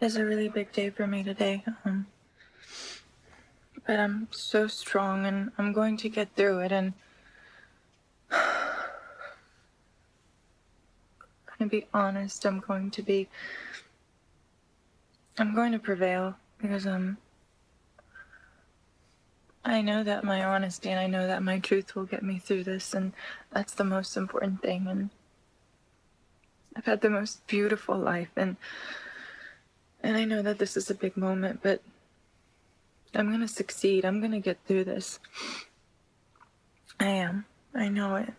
It's a really big day for me today. But I'm so strong and I'm going to get through it, and to be honest, I'm going to prevail because I know that my honesty and I know that my truth will get me through this, and that's the most important thing. And I've had the most beautiful life, and I know that this is a big moment, but I'm going to succeed. I'm going to get through this. I am. I know it.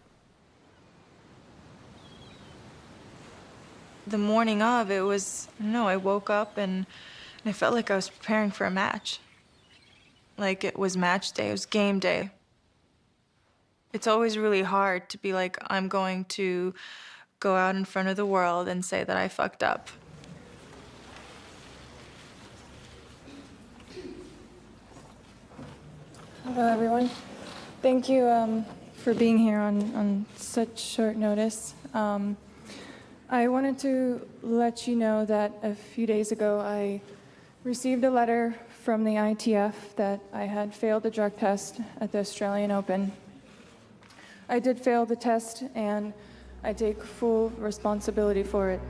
The morning of, it was, I don't know, I woke up and I felt like I was preparing for a match. Like it was match day, it was game day. It's always really hard to be like, I'm going to go out in front of the world and say that I fucked up. Hello, everyone. Thank you for being here on such short notice. I wanted to let you know that a few days ago I received a letter from the ITF that I had failed a drug test at the Australian Open. I did fail the test, and I take full responsibility for it.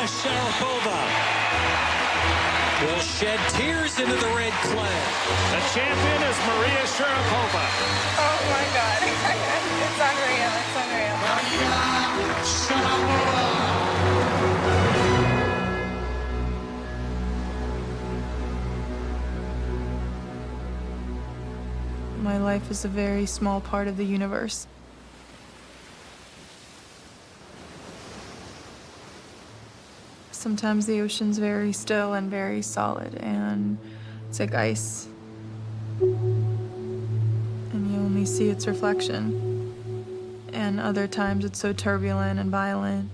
Sharapova will shed tears into the red clay. The champion is Maria Sharapova. Oh my God. It's unreal. It's unreal. Maria Sharapova. My life is a very small part of the universe. Sometimes the ocean's very still and very solid, and it's like ice. And you only see its reflection. And other times it's so turbulent and violent.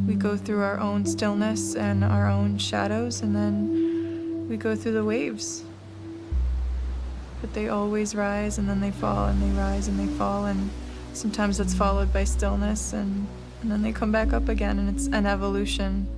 We go through our own stillness and our own shadows, and then we go through the waves. But they always rise, and then they fall, and they rise, and they fall, and sometimes it's followed by stillness, and then they come back up again, and it's an evolution.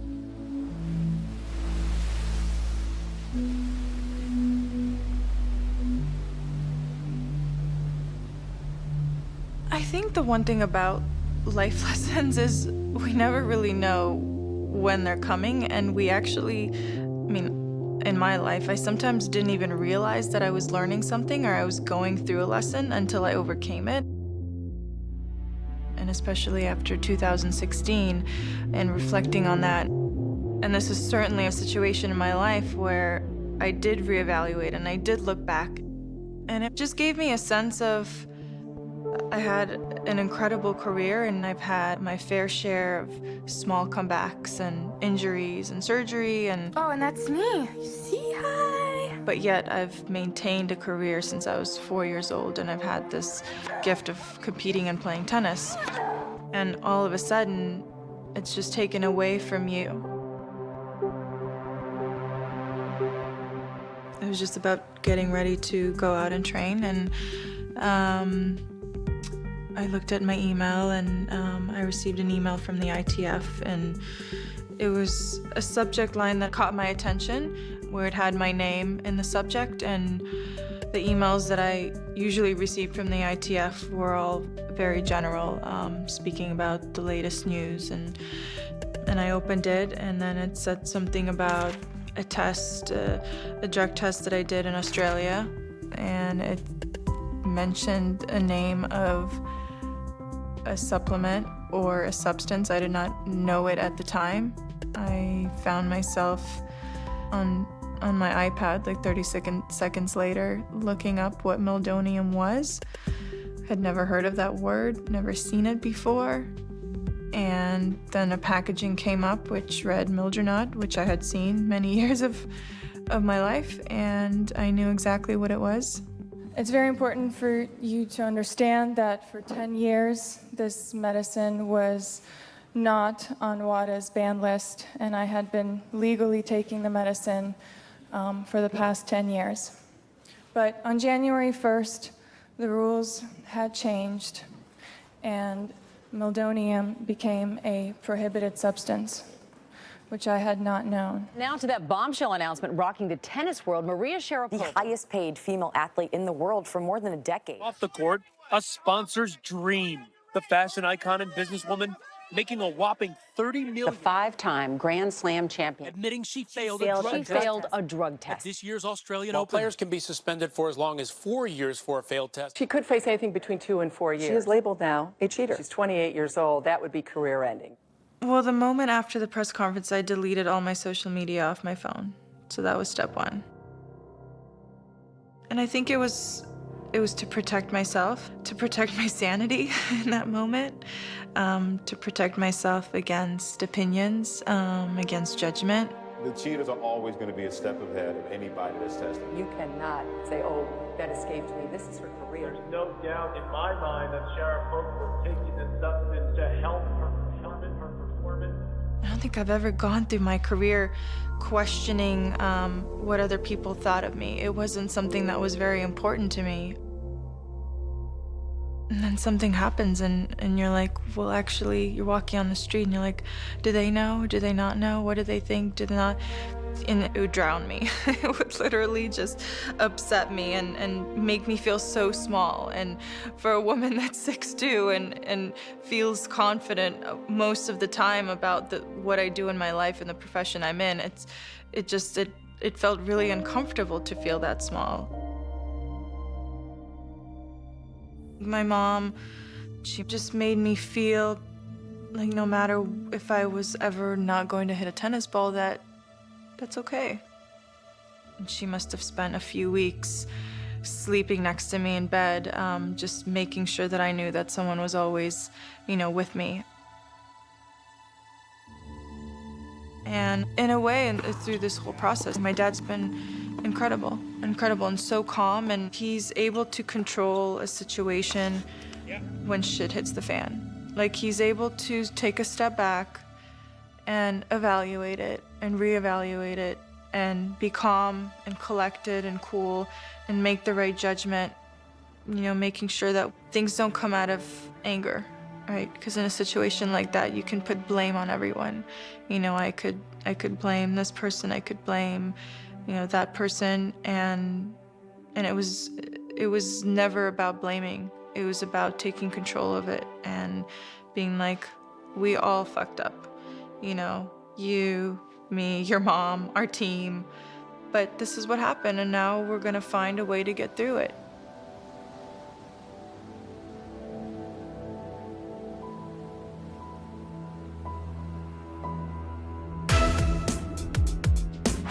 I think the one thing about life lessons is we never really know when they're coming, and we actually, in my life, I sometimes didn't even realize that I was learning something or I was going through a lesson until I overcame it. And especially after 2016 and reflecting on that. And this is certainly a situation in my life where I did reevaluate and I did look back. And it just gave me a sense of, I had an incredible career, and I've had my fair share of small comebacks and injuries and surgery and... Oh, and that's me. You see? Hi. But yet I've maintained a career since I was 4 years old, and I've had this gift of competing and playing tennis. And all of a sudden, it's just taken away from you. It was just about getting ready to go out and train, and I looked at my email, and I received an email from the ITF, and it was a subject line that caught my attention, where it had my name in the subject, and the emails that I usually receive from the ITF were all very general, speaking about the latest news, and I opened it, and then it said something about a test, a drug test that I did in Australia, and it mentioned a name of a supplement or a substance. I did not know it at the time. I found myself on my iPad like 30 seconds later looking up what meldonium was. Had never heard of that word, never seen it before. And then a packaging came up which read Mildronate, which I had seen many years of of my life, and I knew exactly what it was. It's very important for you to understand that for 10 years, this medicine was not on WADA's ban list, and I had been legally taking the medicine for the past 10 years. But on January 1st, the rules had changed, and meldonium became a prohibited substance, which I had not known. Now to that bombshell announcement rocking the tennis world. Maria Sharapova, the highest paid female athlete in the world for more than a decade. Off the court, a sponsor's dream. The fashion icon and businesswoman making a whopping $30 million. the five-time Grand Slam champion, Admitting she failed a drug at test. this year's Australian While Open. players can be suspended for as long as 4 years for a failed test. She could face anything between 2 and 4 years. She is labeled now a cheater. She's 28 years old. That would be career ending. Well, the moment after the press conference, I deleted all my social media off my phone. So that was step one. And I think it was to protect myself, to protect my sanity in that moment, to protect myself against opinions, against judgment. The cheaters are always going to be a step ahead of anybody that's tested. You cannot say, oh, that escaped me. This is her career. There's no doubt in my mind that Sharapova was taking this substance to help her performance. I don't think I've ever gone through my career questioning what other people thought of me. It wasn't something that was very important to me. And then something happens and you're like, well, actually, you're walking on the street and you're like, do they know? Do they not know? What do they think? Do they not? And it would drown me. It would literally just upset me and make me feel so small. And for a woman that's 6'2" and feels confident most of the time about what I do in my life and the profession I'm in, it felt really uncomfortable to feel that small. My mom, she just made me feel like no matter if I was ever not going to hit a tennis ball, that's okay. And she must have spent a few weeks sleeping next to me in bed, just making sure that I knew that someone was always, with me. And in a way, and through this whole process, my dad's been incredible and so calm, and he's able to control a situation when shit hits the fan. Like, he's able to take a step back and evaluate it and reevaluate it and be calm and collected and cool and make the right judgment, making sure that things don't come out of anger, right? Because in a situation like that, you can put blame on everyone. I could blame this person, I could blame that person, and it was never about blaming. It was about taking control of it and being like, we all fucked up. You, me, your mom, our team. But this is what happened, and now we're gonna find a way to get through it.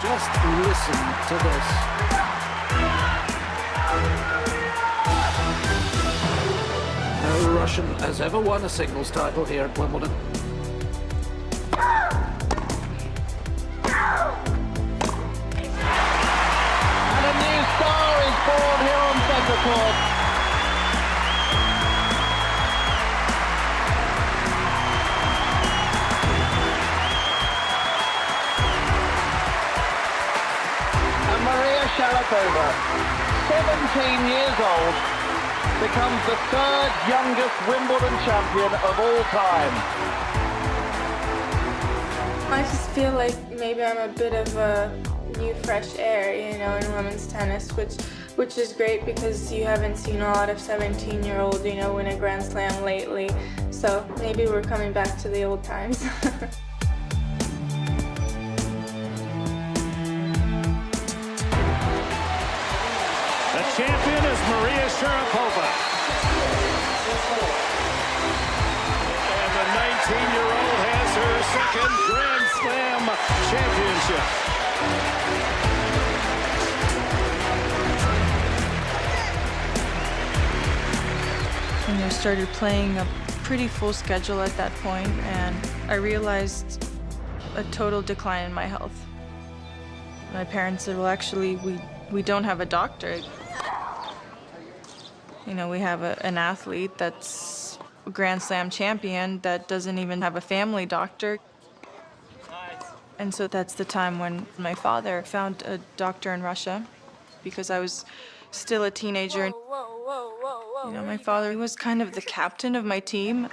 Just listen to this. No Russian has ever won a singles title here at Wimbledon. And a new star is born here on centre court. Maria Sharapova, 17 years old, becomes the third youngest Wimbledon champion of all time. I just feel like maybe I'm a bit of a new fresh air, in women's tennis, which is great because you haven't seen a lot of 17-year-old, win a Grand Slam lately. So maybe we're coming back to the old times. The champion is Maria Sharapova. And the 19-year-old has her second Grand Slam championship. I started playing a pretty full schedule at that point, and I realized a total decline in my health. My parents said, well, actually, we don't have a doctor. You know, we have an athlete that's a Grand Slam champion that doesn't even have a family doctor. And so that's the time when my father found a doctor in Russia because I was still a teenager. You know, my father was kind of the captain of my team.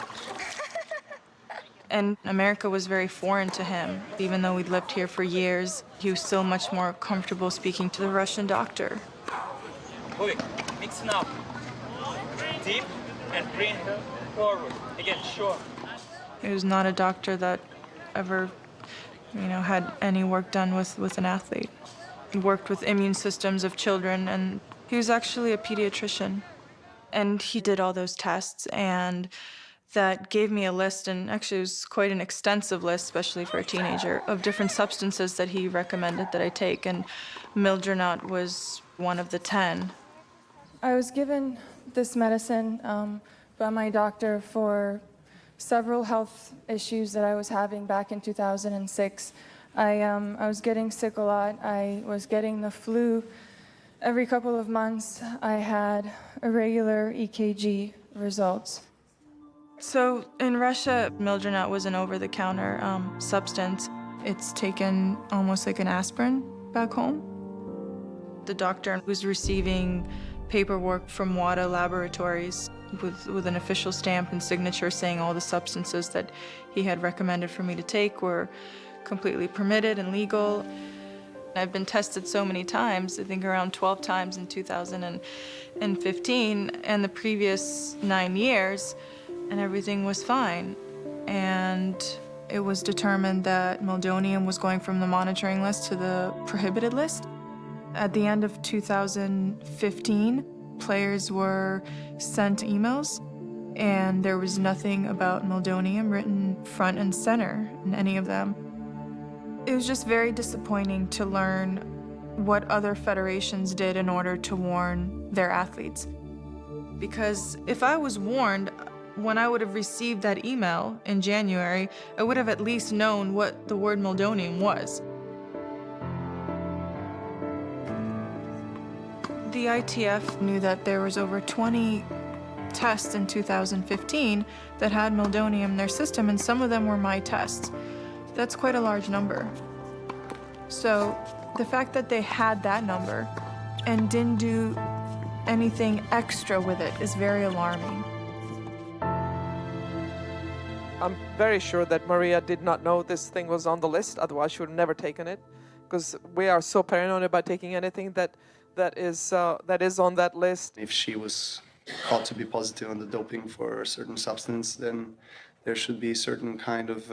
And America was very foreign to him. Even though we'd lived here for years, he was still much more comfortable speaking to the Russian doctor. Mixing up. Deep and bring her forward. Again, sure. He was not a doctor that ever, you know, had any work done with an athlete. He worked with immune systems of children, and he was actually a pediatrician. And he did all those tests, and that gave me a list, and actually it was quite an extensive list, especially for a teenager, of different substances that he recommended that I take, and Mildronate was one of the 10. I was given this medicine by my doctor for several health issues that I was having back in 2006. I was getting sick a lot. I was getting the flu every couple of months. I had irregular EKG results. So in Russia, Mildronate was an over-the-counter substance. It's taken almost like an aspirin back home. The doctor was receiving paperwork from WADA Laboratories with an official stamp and signature saying all the substances that he had recommended for me to take were completely permitted and legal. I've been tested so many times, I think around 12 times in 2015, and the previous 9 years, and everything was fine. And it was determined that meldonium was going from the monitoring list to the prohibited list. At the end of 2015, players were sent emails, and there was nothing about meldonium written front and center in any of them. It was just very disappointing to learn what other federations did in order to warn their athletes. Because if I was warned, when I would have received that email in January, I would have at least known what the word meldonium was. The ITF knew that there was over 20 tests in 2015 that had meldonium in their system, and some of them were my tests. That's quite a large number. So the fact that they had that number and didn't do anything extra with it is very alarming. I'm very sure that Maria did not know this thing was on the list, otherwise she would have never taken it, because we are so paranoid about taking anything that is on that list. If she was caught to be positive on the doping for a certain substance, then there should be certain kind of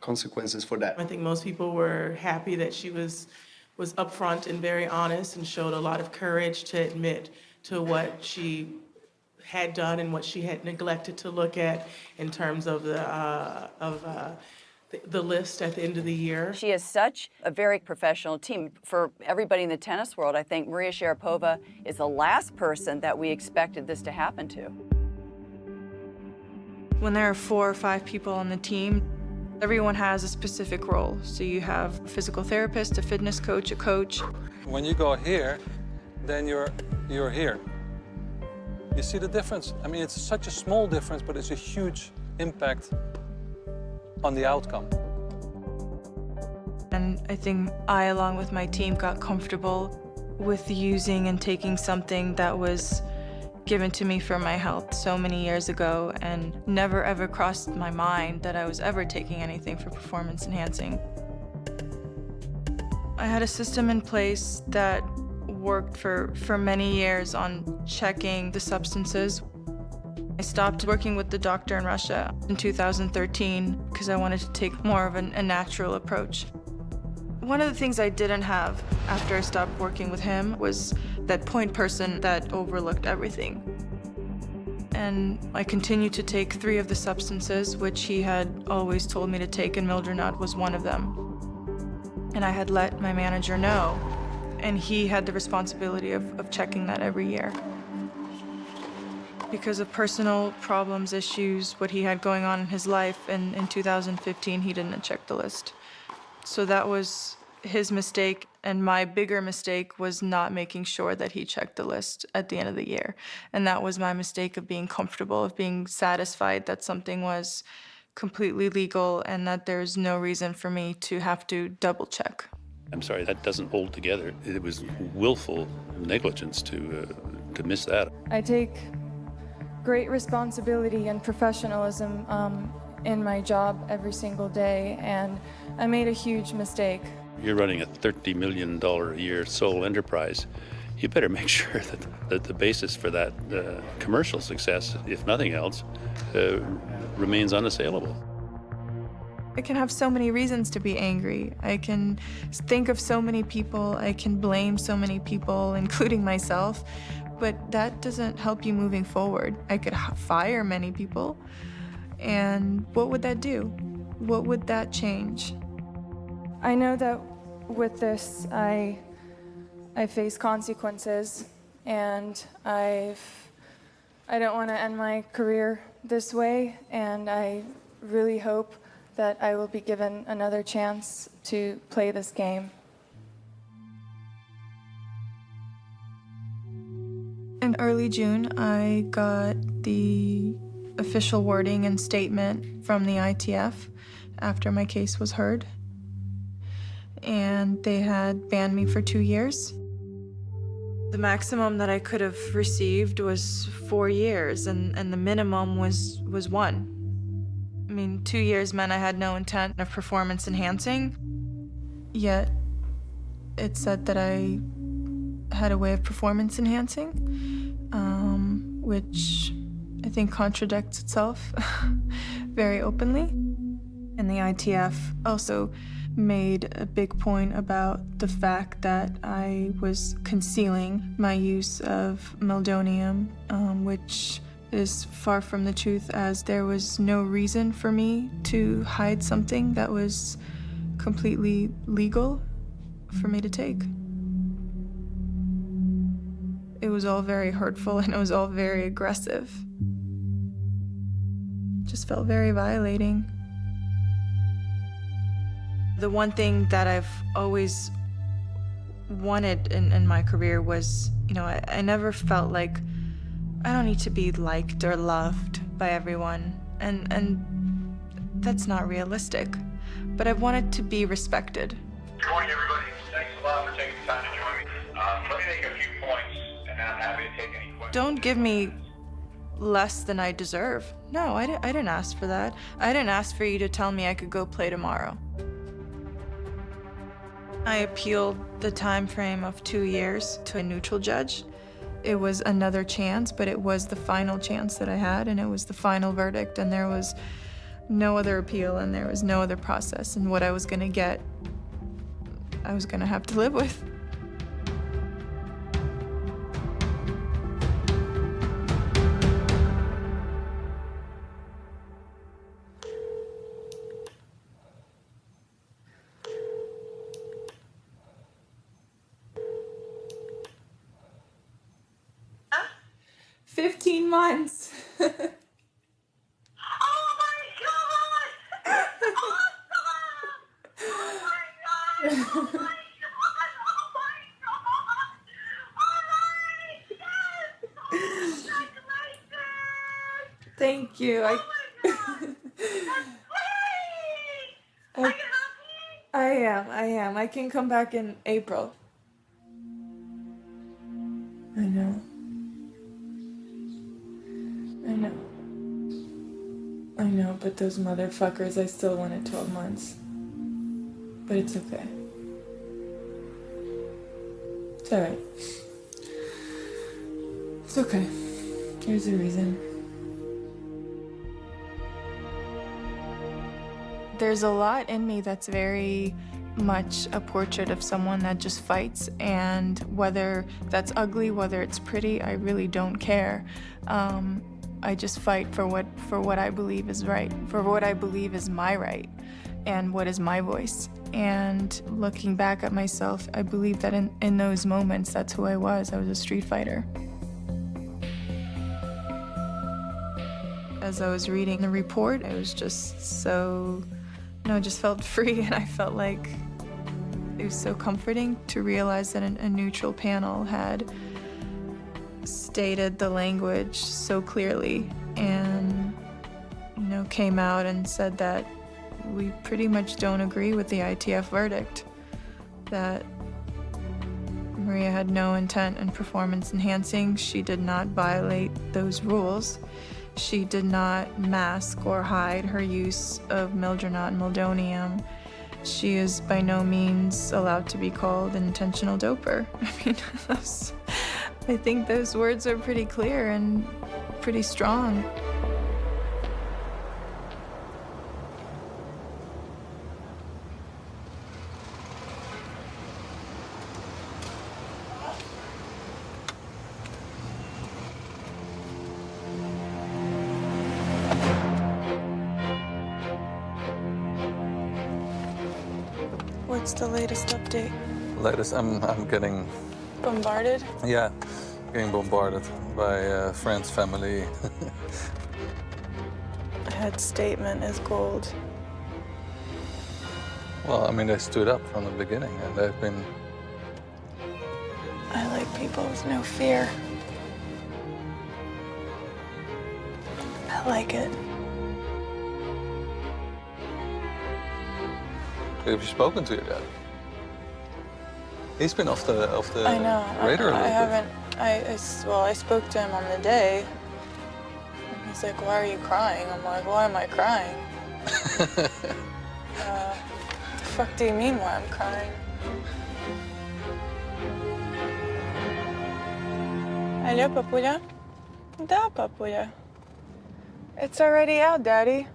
consequences for that. I think most people were happy that she was upfront and very honest and showed a lot of courage to admit to what she had done and what she had neglected to look at in terms of the list at the end of the year. She is such a very professional team. For everybody in the tennis world, I think Maria Sharapova is the last person that we expected this to happen to. When there are 4 or 5 people on the team, everyone has a specific role. So you have a physical therapist, a fitness coach, a coach. When you go here, then you're here. You see the difference? I mean, it's such a small difference, but it's a huge impact on the outcome. And I think I, along with my team, got comfortable with using and taking something that was given to me for my health so many years ago, and never ever crossed my mind that I was ever taking anything for performance enhancing. I had a system in place that worked for many years on checking the substances. I stopped working with the doctor in Russia in 2013 because I wanted to take more of a natural approach. One of the things I didn't have after I stopped working with him was that point person that overlooked everything. And I continued to take 3 of the substances, which he had always told me to take, and Mildronate was one of them. And I had let my manager know, and he had the responsibility of checking that every year. Because of personal problems, issues, what he had going on in his life, and in 2015, he didn't check the list. So that was his mistake, and my bigger mistake was not making sure that he checked the list at the end of the year. And that was my mistake of being comfortable, of being satisfied that something was completely legal and that there's no reason for me to have to double check. I'm sorry, that doesn't hold together. It was willful negligence to miss that. I take great responsibility and professionalism in my job every single day, and I made a huge mistake. You're running a $30 million a year sole enterprise. You better make sure that the basis for that commercial success, if nothing else, remains unassailable. I can have so many reasons to be angry. I can think of so many people. I can blame so many people, including myself. But that doesn't help you moving forward. I could fire many people. And what would that do? What would that change? I know that with this, I face consequences, and I don't want to end my career this way, and I really hope that I will be given another chance to play this game. In early June, I got the official wording and statement from the ITF after my case was heard. And they had banned me for 2 years. The maximum that I could have received was 4 years, and the minimum was 1. I mean, 2 years meant I had no intent of performance enhancing, yet it said that I had a way of performance enhancing, which I think contradicts itself very openly. And the ITF also made a big point about the fact that I was concealing my use of meldonium, which is far from the truth, as there was no reason for me to hide something that was completely legal for me to take. It was all very hurtful and it was all very aggressive. Just felt very violating. The one thing that I've always wanted in my career was, I never felt like I don't need to be liked or loved by everyone, and that's not realistic. But I wanted to be respected. Good morning, everybody. Thanks a lot for taking the time to join me. Let me make a few points, and I'm happy to take any questions. Don't give me less than I deserve. No, I didn't ask for that. I didn't ask for you to tell me I could go play tomorrow. I appealed the time frame of 2 years to a neutral judge. It was another chance, but it was the final chance that I had, and it was the final verdict, and there was no other appeal, and there was no other process, and what I was gonna get, I was gonna have to live with. Huh? 15 months. Thank you. I am. I can come back in April. I know. I know, but those motherfuckers, I still wanted 12 months. But it's okay. It's alright. It's okay. There's a reason. There's a lot in me that's very much a portrait of someone that just fights, and whether that's ugly, whether it's pretty, I really don't care. I just fight for what I believe is right, for what I believe is my right, and what is my voice. And looking back at myself, I believe that in those moments, that's who I was. I was a street fighter. As I was reading the report, I was just so know, just felt free, and I felt like it was so comforting to realize that a neutral panel had stated the language so clearly and, you know, came out and said that we pretty much don't agree with the ITF verdict, that Maria had no intent in performance enhancing. She did not violate those rules. She did not mask or hide her use of mildronate and meldonium. She is by no means allowed to be called an intentional doper. I mean, I think those words are pretty clear and pretty strong. What's the latest update? Latest, I'm getting, Bombarded? yeah, getting bombarded by friends, family. That statement is gold. Well, I mean, they stood up from the beginning, and they've been... I like people with no fear. I like it. Have you spoken to your dad? He's been off the I know. radar a little I bit. haven't. Well, I spoke to him on the day. And he's like, "Why are you crying?" I'm like, "Why am I crying?" The fuck do you mean, why I'm crying? Алло, папуля? Да, папуля. It's already out, Daddy.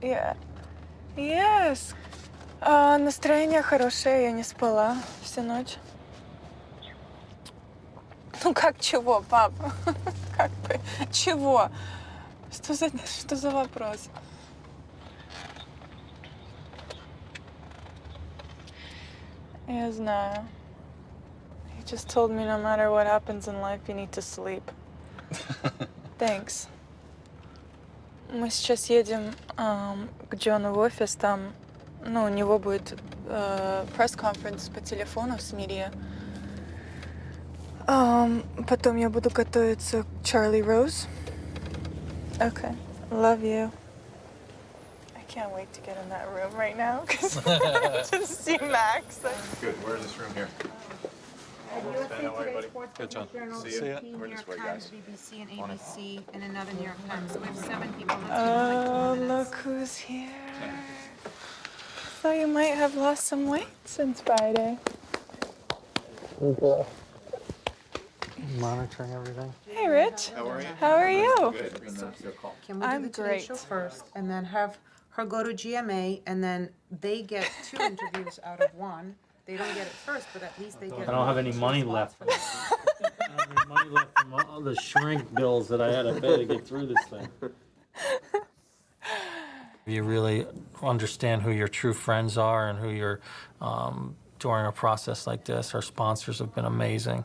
Yeah. Yes. Настроение хорошее, я не спала всю ночь. Ну как чего, пап? Как бы, чего? Что за вопрос? Я знаю. He just told me no matter what happens in life, you need to sleep. Thanks. Мы сейчас едем к Джону в офис, там, ну, у него будет пресс-конференс по телефону с медиа. Потом я буду готовиться к Charlie Rose. Okay. Love you. I can't wait to get in that room right now because just see Max. Good. Where's this room here? Good, John. See ya. New York Times, BBC, and ABC, and another New York Times. So we have 7 people. Oh, look who's here. Thought you might have lost some weight since Friday. Monitoring everything. Hey, Rich. How are you? How are you? Good. Can we I'm do the Today great. Show first, and then have her go to GMA, and then they get 2 interviews out of 1. They don't get it first, but at least they get. I don't have any money left. I don't have any money left from all the shrink bills that I had to pay to get through this thing. You really understand who your true friends are and who you're during a process like this. Our sponsors have been amazing.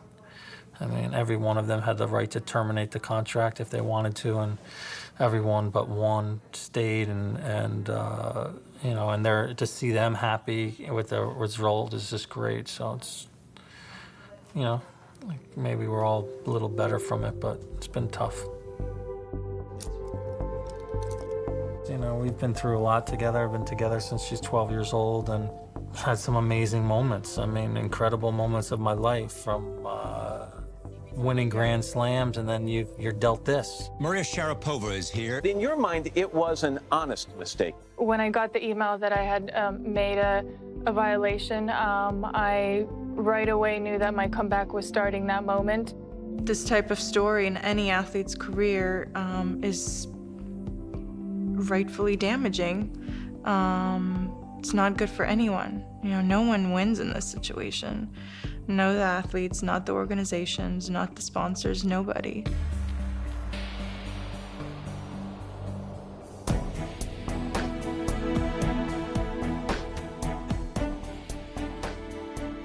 I mean, every one of them had the right to terminate the contract if they wanted to, and everyone but one stayed, and you know, and they're, to see them happy with the result is just great. So it's, you know, like maybe we're all a little better from it, but it's been tough. You know, we've been through a lot together. I've been together since she's 12 years old, and had some amazing moments. I mean, incredible moments of my life, from winning Grand Slams, and then you're dealt this. Maria Sharapova is here. In your mind, it was an honest mistake. When I got the email that I had made a violation, I right away knew that my comeback was starting that moment. This type of story in any athlete's career is rightfully damaging. It's not good for anyone. You know, no one wins in this situation. No, the athletes, not the organizations, not the sponsors, nobody.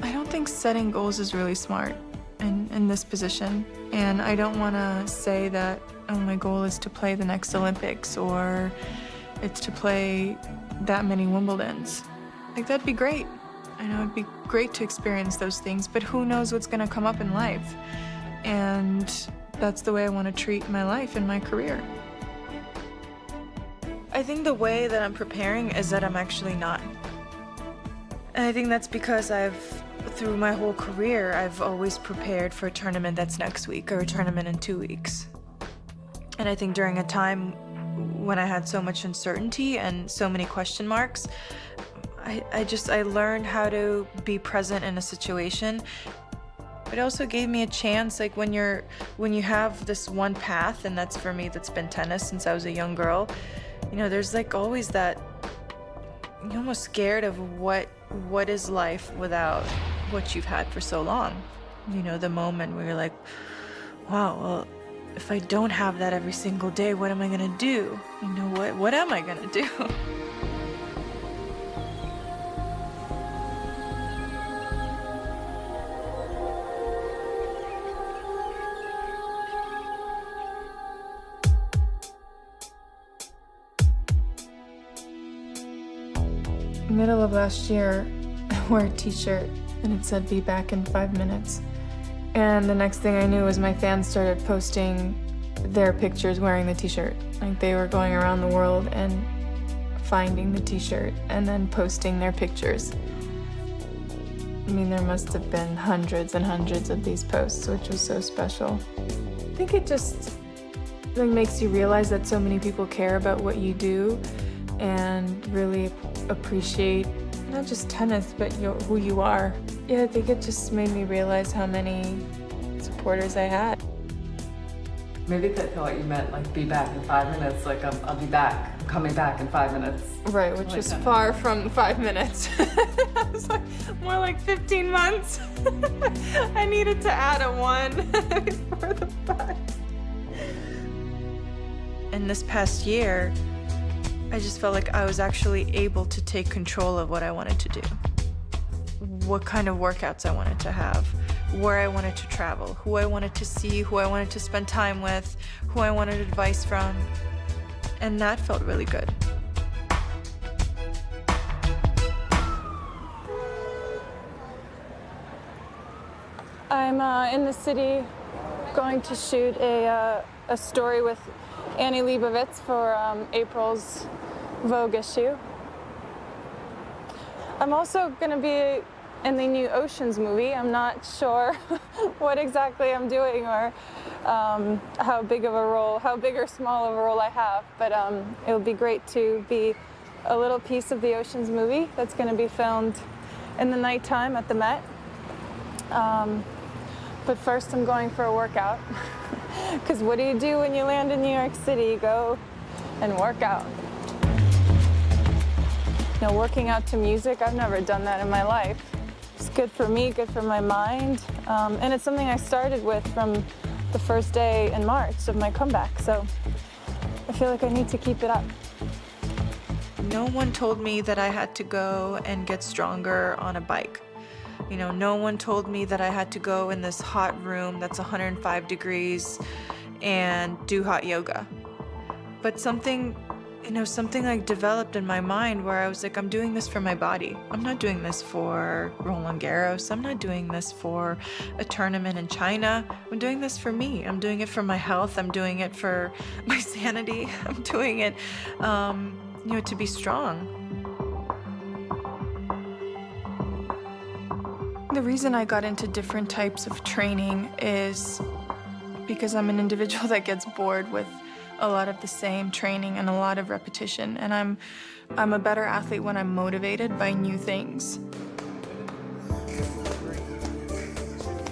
I don't think setting goals is really smart in this position. And I don't want to say that, oh, my goal is to play the next Olympics, or it's to play that many Wimbledons. Like, that'd be great. I know it'd be great to experience those things, but who knows what's gonna come up in life? And that's the way I want to treat my life and my career. I think the way that I'm preparing is that I'm actually not. And I think that's because through my whole career, I've always prepared for a tournament that's next week or a tournament in 2 weeks. And I think during a time when I had so much uncertainty and so many question marks, I learned how to be present in a situation. It also gave me a chance, like when you have this one path, and that's for me, that's been tennis since I was a young girl. You know, there's like always that, you're almost scared of what is life without what you've had for so long. You know, the moment where you're like, wow, well, if I don't have that every single day, what am I gonna do? You know, what am I gonna do? Middle of last year, I wore a t-shirt and it said "Be back in 5 minutes." And the next thing I knew was my fans started posting their pictures wearing the t-shirt. Like, they were going around the world and finding the t-shirt and then posting their pictures. I mean, there must have been hundreds and hundreds of these posts, which was so special. I think it just like makes you realize that so many people care about what you do and really appreciate not just tennis, but who you are. Yeah, I think it just made me realize how many supporters I had. Maybe they thought you meant like be back in 5 minutes, like I'll be back, I'm coming back in 5 minutes. Right, which is far from 5 minutes. It was like more like 15 months. I needed to add a 1 before the 5. In this past year, I just felt like I was actually able to take control of what I wanted to do, what kind of workouts I wanted to have, where I wanted to travel, who I wanted to see, who I wanted to spend time with, who I wanted advice from, and that felt really good. I'm in the city going to shoot a story with Annie Leibovitz for April's Vogue issue. I'm also going to be in the new Oceans movie. I'm not sure what exactly I'm doing or how big or small of a role I have, but it'll be great to be a little piece of the Oceans movie that's going to be filmed in the nighttime at the Met. But first I'm going for a workout. Because what do you do when you land in New York City? You go and work out. You know, working out to music, I've never done that in my life. It's good for me, good for my mind. And it's something I started with from the first day in March of my comeback. So I feel like I need to keep it up. No one told me that I had to go and get stronger on a bike. You know, no one told me that I had to go in this hot room that's 105 degrees and do hot yoga. But something like developed in my mind where I was like, I'm doing this for my body. I'm not doing this for Roland Garros. I'm not doing this for a tournament in China. I'm doing this for me. I'm doing it for my health. I'm doing it for my sanity. I'm doing it, to be strong. The reason I got into different types of training is because I'm an individual that gets bored with a lot of the same training and a lot of repetition, and I'm a better athlete when I'm motivated by new things.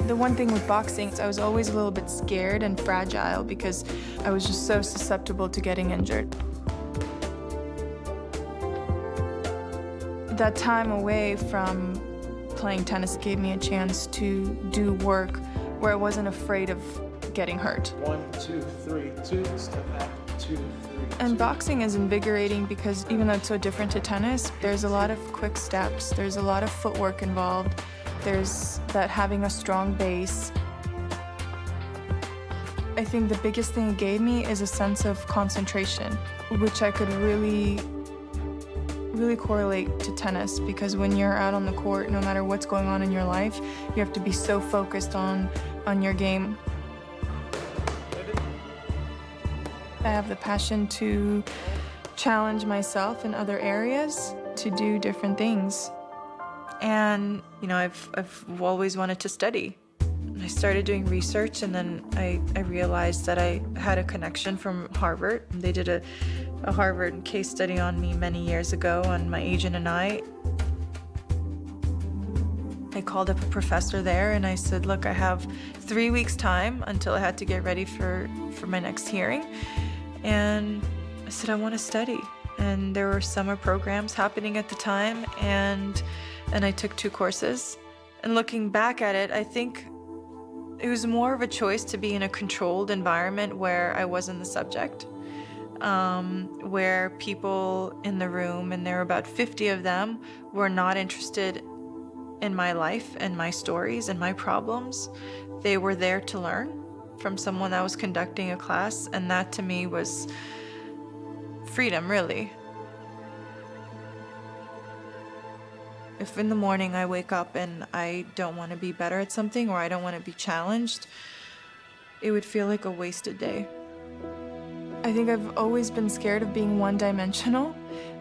The one thing with boxing is I was always a little bit scared and fragile because I was just so susceptible to getting injured. That time away from playing tennis gave me a chance to do work where I wasn't afraid of getting hurt. 1, 2, 3, 2, step back, 2, 3. And boxing is invigorating because even though it's so different to tennis, there's a lot of quick steps, there's a lot of footwork involved, there's that having a strong base. I I think the biggest thing it gave me is a sense of concentration, which I could really correlate to tennis, because when you're out on the court, no matter what's going on in your life, you have to be so focused on your game. I have the passion to challenge myself in other areas, to do different things. And, you know, I've always wanted to study. I started doing research, and then I realized that I had a connection from Harvard. They did a Harvard case study on me many years ago, on my agent and I. I called up a professor there and I said, look, I have 3 weeks time until I had to get ready for my next hearing. And I said, I want to study. And there were summer programs happening at the time, and I took 2 courses. And looking back at it, I think it was more of a choice to be in a controlled environment where I wasn't the subject, where people in the room, and there were about 50 of them, were not interested in my life and my stories and my problems. They were there to learn from someone that was conducting a class, and that to me was freedom, really. If in the morning I wake up and I don't want to be better at something, or I don't want to be challenged, it would feel like a wasted day. I think I've always been scared of being one-dimensional,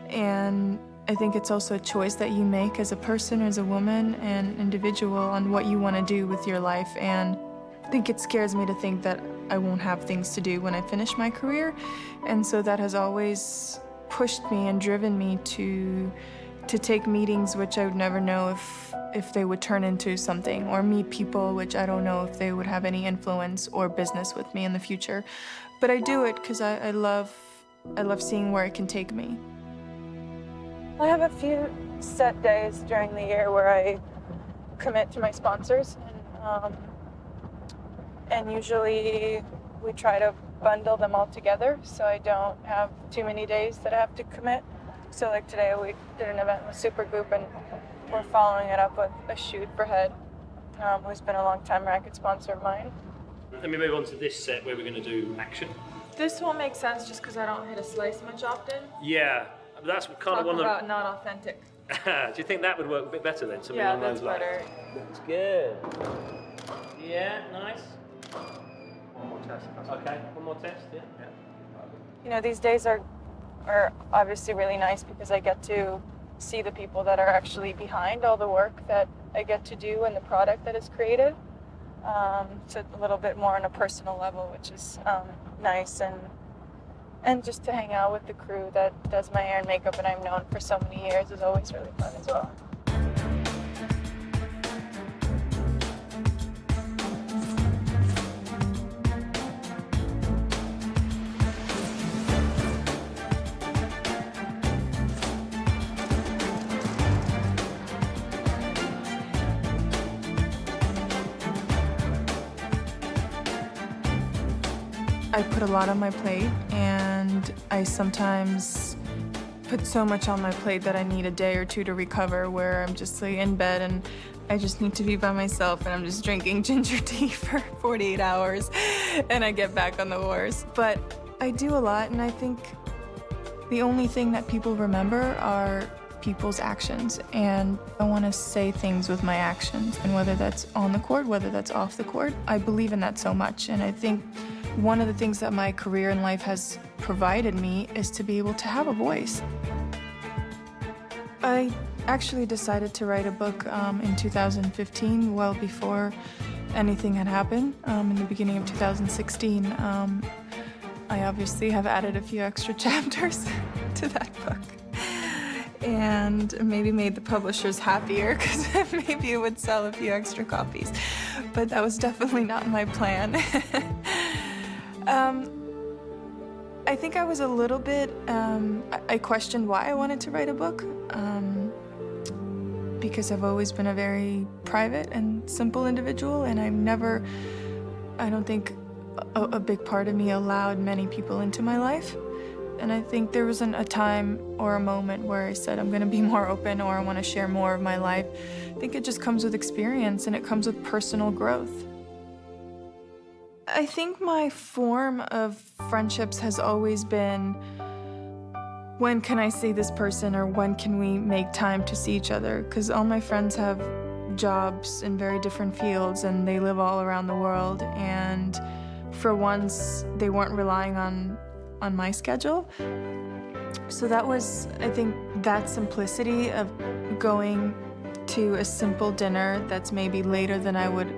and I think it's also a choice that you make as a person, as a woman, and individual on what you want to do with your life. And I think it scares me to think that I won't have things to do when I finish my career. And so that has always pushed me and driven me to take meetings which I would never know if they would turn into something, or meet people which I don't know if they would have any influence or business with me in the future. But I do it because I love seeing where it can take me. I have a few set days during the year where I commit to my sponsors, and usually we try to bundle them all together so I don't have too many days that I have to commit. So like today we did an event with Supergroup, and we're following it up with a shoot for Head, who's been a long-time racket sponsor of mine. Let me move on to this set where we're going to do action. This won't make sense just because I don't hit a slice much often. Yeah, that's kind of one of about not authentic. Do you think that would work a bit better then? Something Yeah, along that's those lines? better. That's good. Yeah, nice. One more test. Okay, one more test, yeah. You know, these days are obviously really nice because I get to see the people that are actually behind all the work that I get to do and the product that is created. So a little bit more on a personal level, which is nice, and just to hang out with the crew that does my hair and makeup, and I've known for so many years, is always really fun as well. I put a lot on my plate, and I sometimes put so much on my plate that I need a day or two to recover, where I'm just like in bed and I just need to be by myself, and I'm just drinking ginger tea for 48 hours and I get back on the horse. But I do a lot, and I think the only thing that people remember are people's actions, and I want to say things with my actions, and whether that's on the court, whether that's off the court, I believe in that so much. And I think one of the things that my career in life has provided me is to be able to have a voice. I actually decided to write a book in 2015, well before anything had happened. In the beginning of 2016, I obviously have added a few extra chapters to that book, and maybe made the publishers happier because maybe it would sell a few extra copies. But that was definitely not my plan. I think I was a little bit, I questioned why I wanted to write a book, because I've always been a very private and simple individual, and I don't think a big part of me allowed many people into my life. And I think there wasn't a time or a moment where I said, I'm gonna be more open, or I wanna share more of my life. I think it just comes with experience, and it comes with personal growth. I think my form of friendships has always been, when can I see this person, or when can we make time to see each other? Because all my friends have jobs in very different fields and they live all around the world. And for once, they weren't relying on my schedule. So that was, I think, that simplicity of going to a simple dinner that's maybe later than I would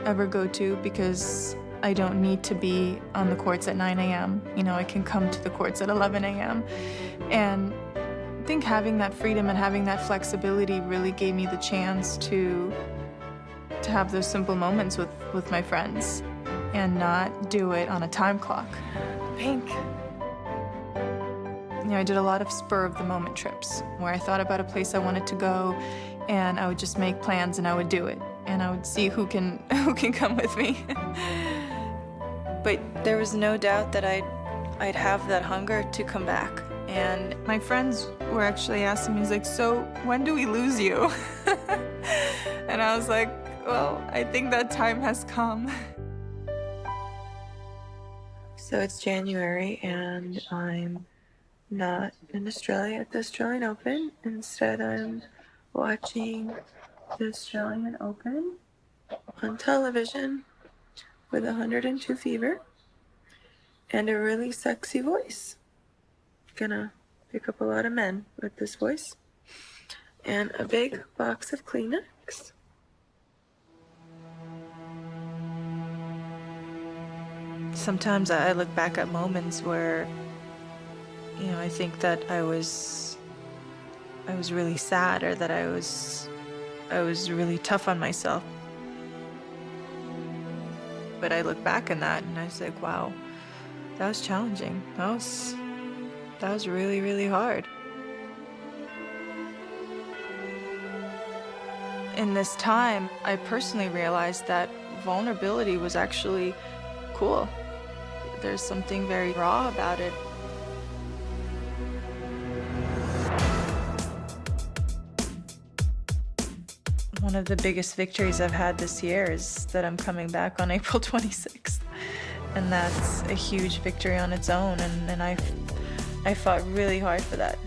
ever go to, because I don't need to be on the courts at 9 a.m. You know, I can come to the courts at 11 a.m. And I think having that freedom and having that flexibility really gave me the chance to have those simple moments with my friends and not do it on a time clock. Pink. You know, I did a lot of spur-of-the-moment trips where I thought about a place I wanted to go, and I would just make plans and I would do it, and I would see who can come with me. But there was no doubt that I'd have that hunger to come back. And my friends were actually asking me, like, so when do we lose you? And I was like, well, I think that time has come. So it's January and I'm not in Australia at the Australian Open. Instead, I'm watching the Australian Open on television with 102 fever and a really sexy voice. Gonna pick up a lot of men with this voice. And a big box of Kleenex. Sometimes I look back at moments where, you know, I think that I was really sad, or that I was really tough on myself. But I look back on that and I was like, wow, that was challenging. That was really, really hard. In this time, I personally realized that vulnerability was actually cool. There's something very raw about it. One of the biggest victories I've had this year is that I'm coming back on April 26th. And that's a huge victory on its own, and I fought really hard for that.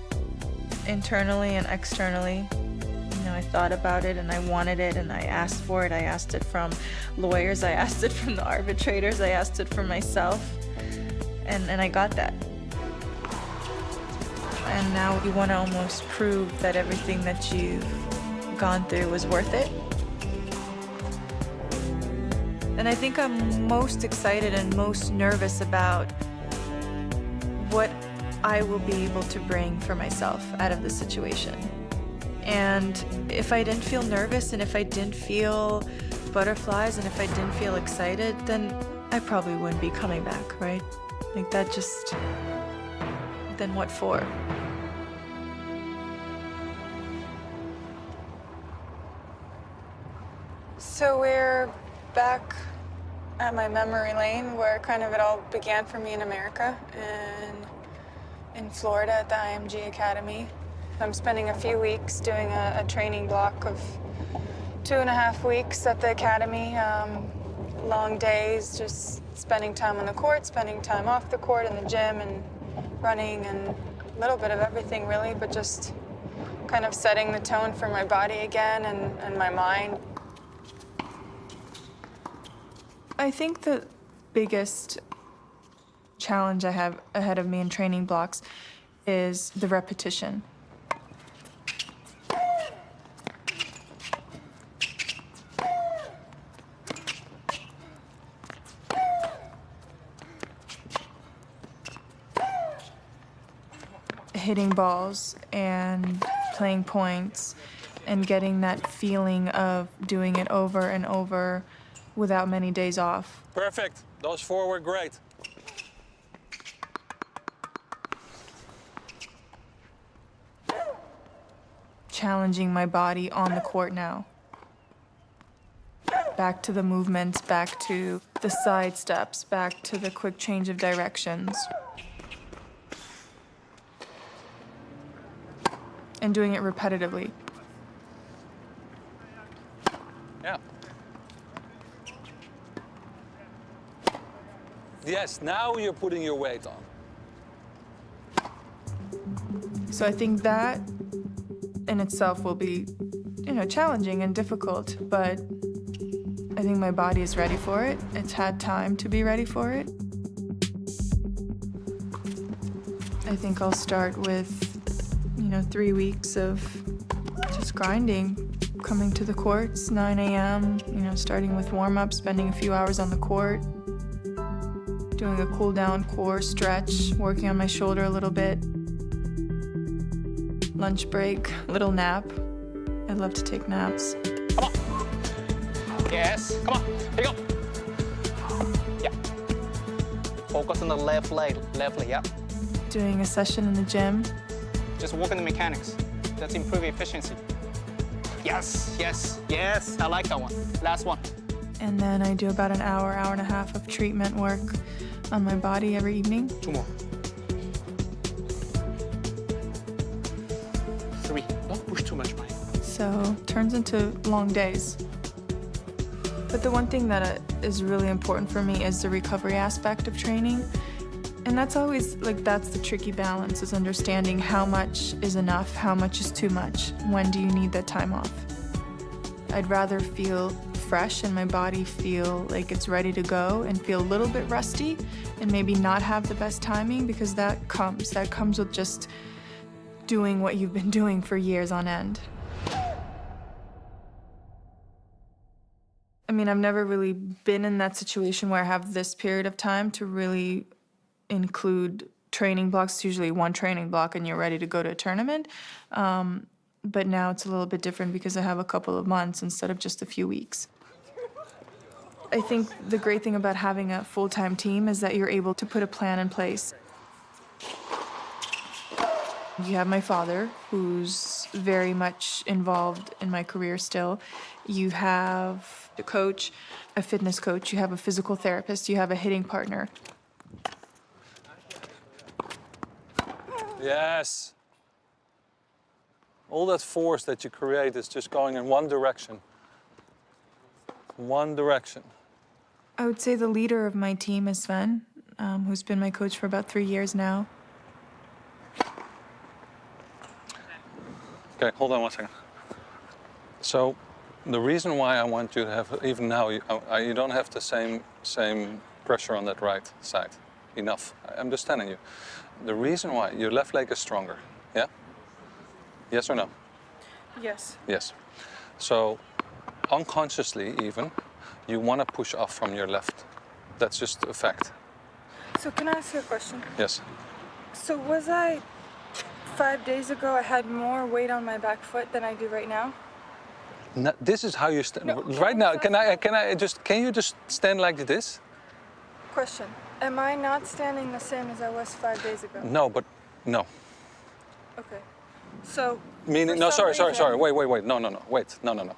Internally and externally. You know, I thought about it and I wanted it and I asked for it. I asked it from lawyers, I asked it from the arbitrators, I asked it from myself. And I got that. And now you want to almost prove that everything that you've gone through was worth it. And I think I'm most excited and most nervous about what I will be able to bring for myself out of this situation. And if I didn't feel nervous, and if I didn't feel butterflies, and if I didn't feel excited, then I probably wouldn't be coming back, right? Like that just, then what for? So we're back at my memory lane where kind of it all began for me in America, and in Florida at the IMG Academy. I'm spending a few weeks doing a training block of 2.5 weeks at the academy. Long days, just spending time on the court, spending time off the court, in the gym, and running, and a little bit of everything really, but just kind of setting the tone for my body again and my mind. I think the biggest challenge I have ahead of me in training blocks is the repetition. Hitting balls and playing points and getting that feeling of doing it over and over without many days off. Perfect. Those four were great. Challenging my body on the court now. Back to the movements, back to the side steps, back to the quick change of directions. And doing it repetitively. Yeah. Yes, now you're putting your weight on. So I think that in itself will be, challenging and difficult, but I think my body is ready for it. It's had time to be ready for it. I think I'll start with, 3 weeks of just grinding, coming to the courts, 9 a.m., starting with warm-up, spending a few hours on the court, doing a cool-down core stretch, working on my shoulder a little bit, lunch break, little nap. I love to take naps. Come on. Yes, come on, here you go. Yeah. Focus on the left leg, yeah. Doing a session in the gym. Just work on the mechanics. That's improving efficiency. Yes, yes, yes, I like that one. Last one. And then I do about an hour, hour and a half of treatment work on my body every evening. 2 more. 3. Don't push too much, Mike. So turns into long days. But the one thing that is really important for me is the recovery aspect of training. And that's always, that's the tricky balance, is understanding how much is enough, how much is too much, when do you need that time off. I'd rather feel fresh and my body feel like it's ready to go and feel a little bit rusty and maybe not have the best timing, because that comes with just doing what you've been doing for years on end. I mean, I've never really been in that situation where I have this period of time to really include training blocks. It's usually one training block and you're ready to go to a tournament. But now it's a little bit different because I have a couple of months instead of just a few weeks. I think the great thing about having a full-time team is that you're able to put a plan in place. You have my father, who's very much involved in my career still. You have a coach, a fitness coach. You have a physical therapist. You have a hitting partner. Yes. All that force that you create is just going in one direction. One direction. I would say the leader of my team is Sven, who's been my coach for about 3 years now. Okay, hold on one second. So, the reason why I want you to have, even now, you don't have the same pressure on that right side. Enough. I'm just telling you. The reason why your left leg is stronger, yeah? Yes or no? Yes. Yes. So, unconsciously even, you want to push off from your left. That's just a fact. So can I ask you a question? Yes. So was I, 5 days ago, I had more weight on my back foot than I do right now? No, this is how you stand. No, right now, can you just stand like this? Question. Am I not standing the same as I was 5 days ago? No, but no. Okay. So. Meaning, no, sorry. Wait. No. Wait, no.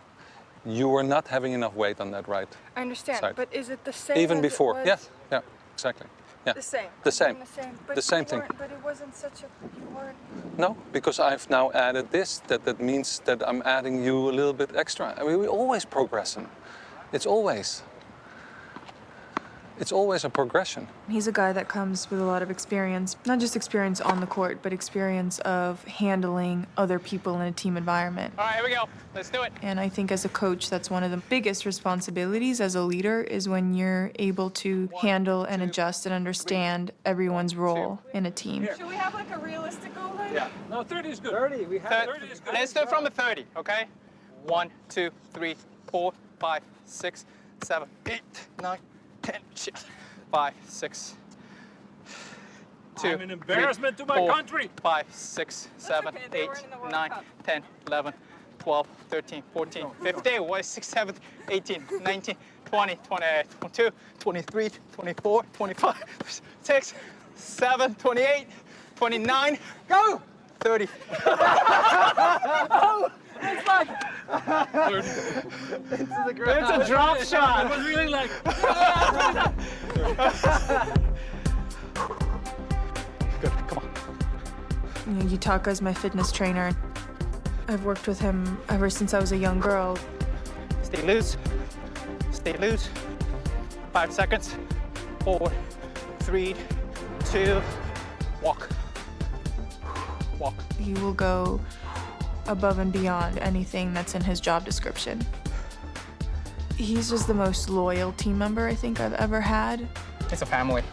You were not having enough weight on that right I understand, side. but is it the same Even as before, it was? yeah, exactly. Yeah. The same. The same. But The same you thing. weren't- But it wasn't such a. You weren't. No, because I've now added this. That means that I'm adding you a little bit extra. I mean, we're always progressing. It's always a progression. He's a guy that comes with a lot of experience, not just experience on the court, but experience of handling other people in a team environment. All right, here we go. Let's do it. And I think as a coach, that's one of the biggest responsibilities as a leader, is when you're able to handle and adjust and understand everyone's role in a team. Should we have like a realistic goal then? Yeah. No, 30 is good. 30, we have 30 is good. Let's do it from the 30, okay? 1, 2, 3, 4, 5, 6, 7, 8, 9, 10, 5, 6, 2, I'm an embarrassment 3, to my 4, country. 5, 6, 7, okay, they 8, were in the World 9, Cup. 10, 11, 12, 13, 14, 15, 6, 7, 18, 19, 20, 22, 23, 24, 25, 6, 7, 28, 29, go! 30. Oh, it's like... It's a drop shot. It was really like... Good, come on. Yutaka's my fitness trainer. I've worked with him ever since I was a young girl. Stay loose. Stay loose. 5 seconds. Forward. 3, 2, walk. Walk. He will go above and beyond anything that's in his job description. He's just the most loyal team member I think I've ever had. It's a family.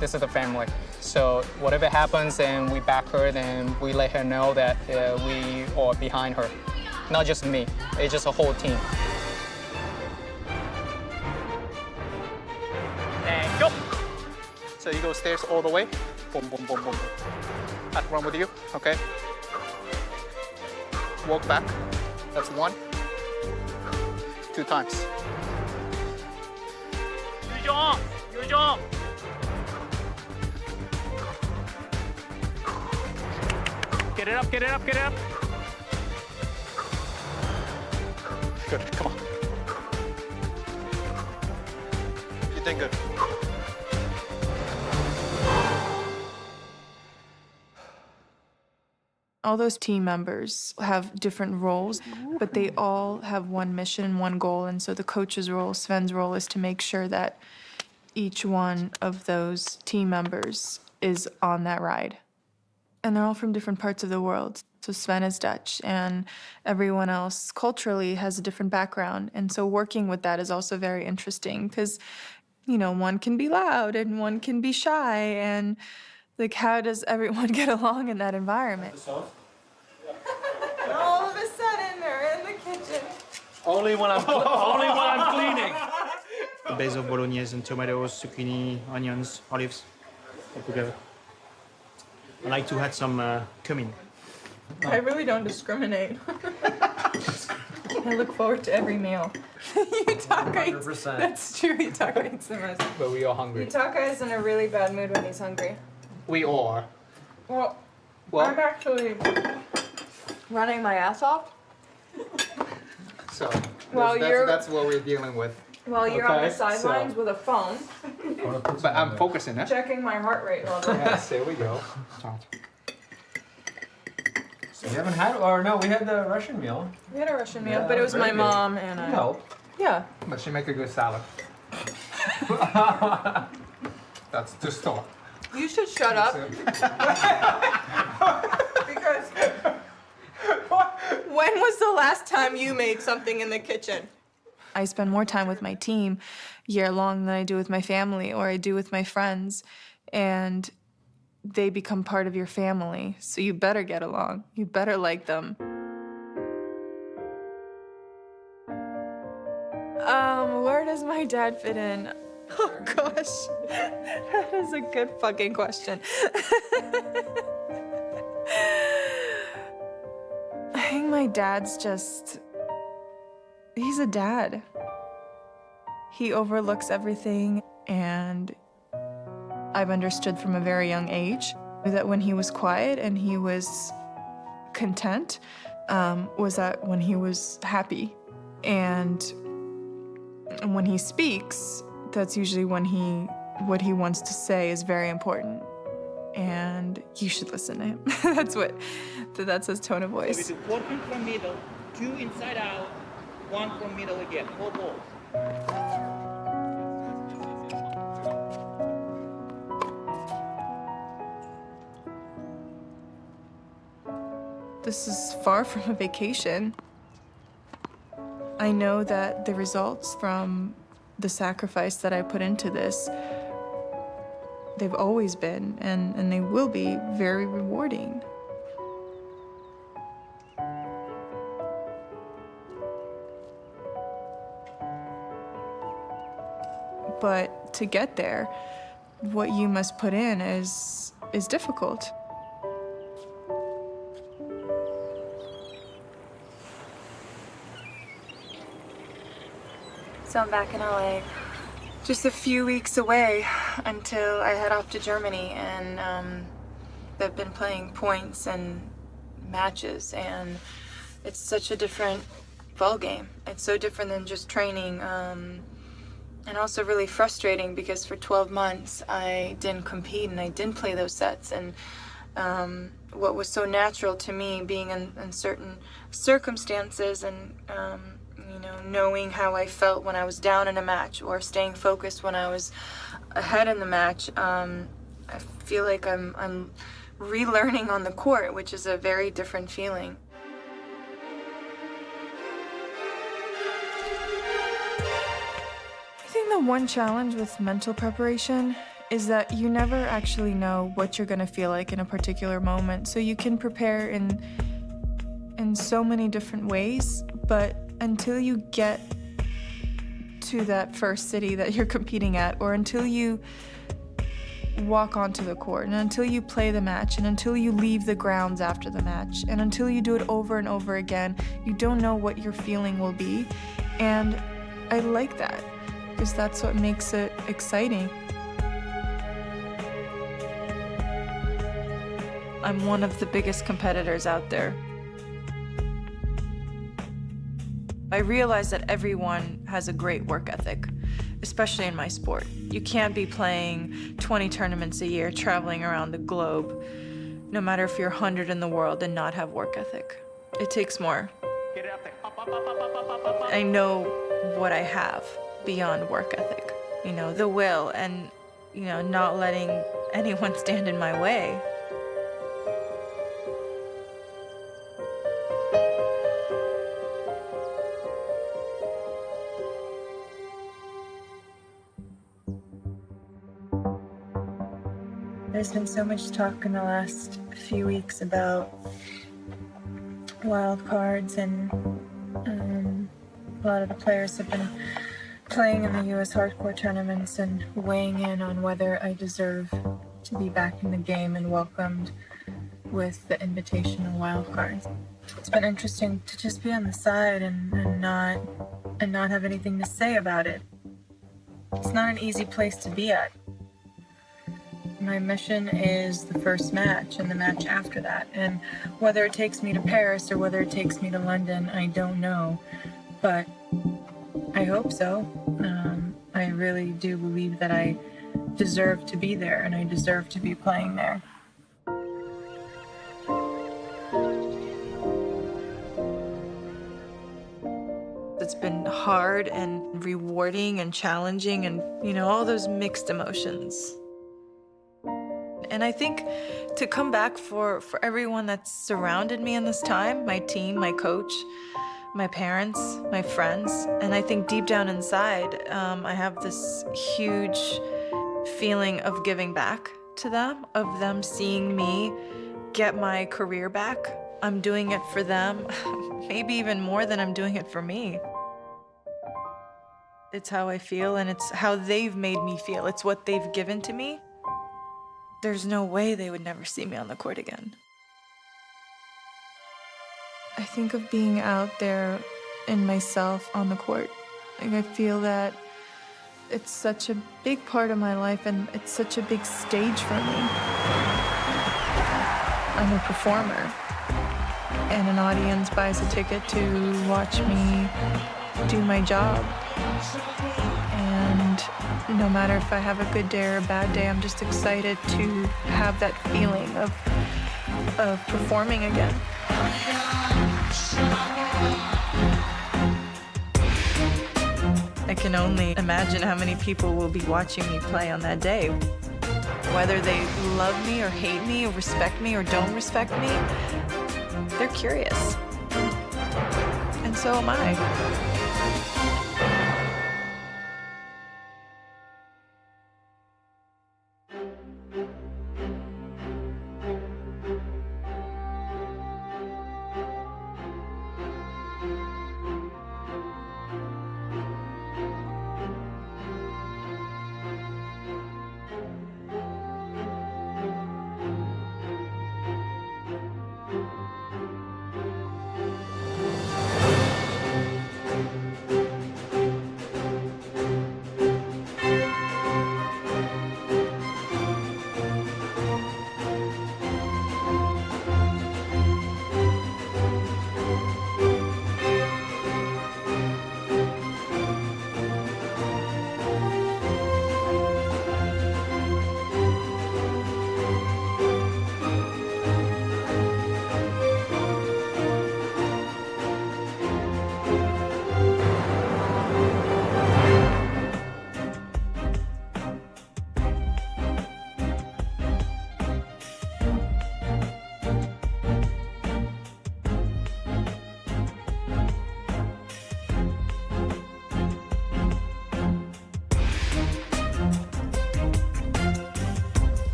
This is a family. So whatever happens and we back her, then we let her know that we are behind her. Not just me, it's just a whole team. And go! So you go stairs all the way. Boom, boom, boom, boom, boom. I'll run with you, okay? Walk back. That's 1. 2 times. 유정! 유정! Get it up, get it up, get it up. Good, come on. You did good. All those team members have different roles, but they all have one mission, one goal. And so the coach's role, Sven's role, is to make sure that each one of those team members is on that ride. And they're all from different parts of the world. So Sven is Dutch, and everyone else culturally has a different background. And so working with that is also very interesting because, you know, one can be loud and one can be shy. And like, how does everyone get along in that environment? All of a sudden, they're in the kitchen. Only when I'm cleaning. Basil, bolognese, and tomatoes, zucchini, onions, olives, all together. I like to add some cumin. I really don't discriminate. I look forward to every meal. Yutaka eats, 100%. that's true, Yutaka eats the most. But we are hungry. Yutaka is in a really bad mood when he's hungry. We are. Well, Well- I'm actually running my ass off So Well, you're- that's what we're dealing with. while you're on the Okay, sidelines so- with a phone, But I'm focusing, huh? checking my heart rate level. Yes, there we go. So we haven't had, or no, we had the Russian meal. We had a Russian meal, Yeah, but it was very my good. mom and I. No. Yeah. But she make a good salad. That's the store. You should shut up. Because when was the last time you made something in the kitchen? I spend more time with my team year long than I do with my family or I do with my friends. And they become part of your family. So you better get along. You better like them. Where does my dad fit in? Oh gosh, that is a good fucking question. I think my dad's just, he's a dad. He overlooks everything, and I've understood from a very young age that when he was quiet and he was content, was that when he was happy. And when he speaks, that's usually when what he wants to say is very important. And you should listen to him. That's his tone of voice. Working from middle, 2 inside out, 1 from middle again. Whole ball. This is far from a vacation. I know that the results from the sacrifice that I put into this, they've always been, and they will be very rewarding. But to get there, what you must put in is difficult. So I'm back in LA. Just a few weeks away until I head off to Germany, and they've been playing points and matches, and it's such a different ball game. It's so different than just training, and also really frustrating because for 12 months I didn't compete and I didn't play those sets, and what was so natural to me being in certain circumstances and knowing how I felt when I was down in a match or staying focused when I was ahead in the match, I feel like I'm relearning on the court, which is a very different feeling. I think the one challenge with mental preparation is that you never actually know what you're gonna feel like in a particular moment. So you can prepare in so many different ways, but until you get to that first city that you're competing at, or until you walk onto the court, and until you play the match, and until you leave the grounds after the match, and until you do it over and over again, you don't know what your feeling will be. And I like that, because that's what makes it exciting. I'm one of the biggest competitors out there. I realize that everyone has a great work ethic, especially in my sport. You can't be playing 20 tournaments a year, traveling around the globe, no matter if you're 100 in the world, and not have work ethic. It takes more. I know what I have beyond work ethic. You know, the will and, you know, not letting anyone stand in my way. There's been so much talk in the last few weeks about wild cards, and a lot of the players have been playing in the U.S. hardcore tournaments and weighing in on whether I deserve to be back in the game and welcomed with the invitational wild cards. It's been interesting to just be on the side and not have anything to say about it. It's not an easy place to be at. My mission is the first match and the match after that. And whether it takes me to Paris or whether it takes me to London, I don't know. But I hope so. I really do believe that I deserve to be there and I deserve to be playing there. It's been hard and rewarding and challenging and, you know, all those mixed emotions. And I think to come back for everyone that's surrounded me in this time, my team, my coach, my parents, my friends, and I think deep down inside, I have this huge feeling of giving back to them, of them seeing me get my career back. I'm doing it for them, maybe even more than I'm doing it for me. It's how I feel, and it's how they've made me feel. It's what they've given to me. There's no way they would never see me on the court again. I think of being out there in myself on the court. Like, I feel that it's such a big part of my life and it's such a big stage for me. I'm a performer, and an audience buys a ticket to watch me do my job. And no matter if I have a good day or a bad day, I'm just excited to have that feeling of performing again. I can only imagine how many people will be watching me play on that day. Whether they love me or hate me or respect me or don't respect me, they're curious. And so am I.